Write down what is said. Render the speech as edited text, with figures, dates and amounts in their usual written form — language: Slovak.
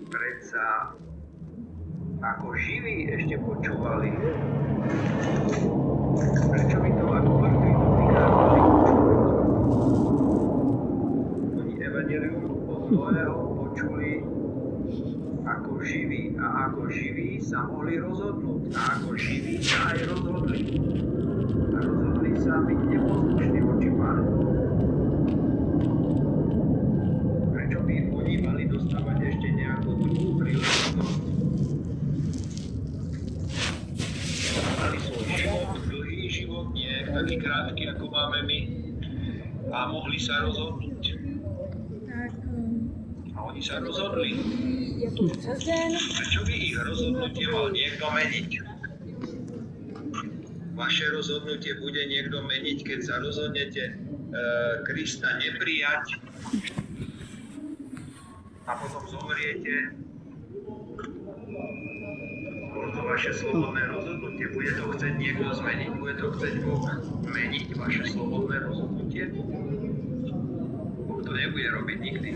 predsa ako živí ešte počúvali. Prečo by to ako mŕtvi prichádzali? Oni evanjelium od Noého počuli ako živí a ako živí sa mohli rozhodnúť a ako živí sa aj rozhodli. A rozhodli sa byť neposlušní voči Pánu. Prečo by oni mali dostávať ešte nejakú druhú príležitosť? Mali svoj život, dlhý život, nie taký krátky, ako máme my. A mohli sa rozhodnúť. A oni sa rozhodli. Prečo by ich rozhodnutie mal niekto meniť? Vaše rozhodnutie bude niekto meniť, keď sa rozhodnete Krista neprijať a potom zomriete. Bolo to vaše slobodné rozhodnutie. Bude to chcieť niekto zmeniť? Bude to chcieť Boh meniť vaše slobodné rozhodnutie? Boh to nebude robiť nikdy.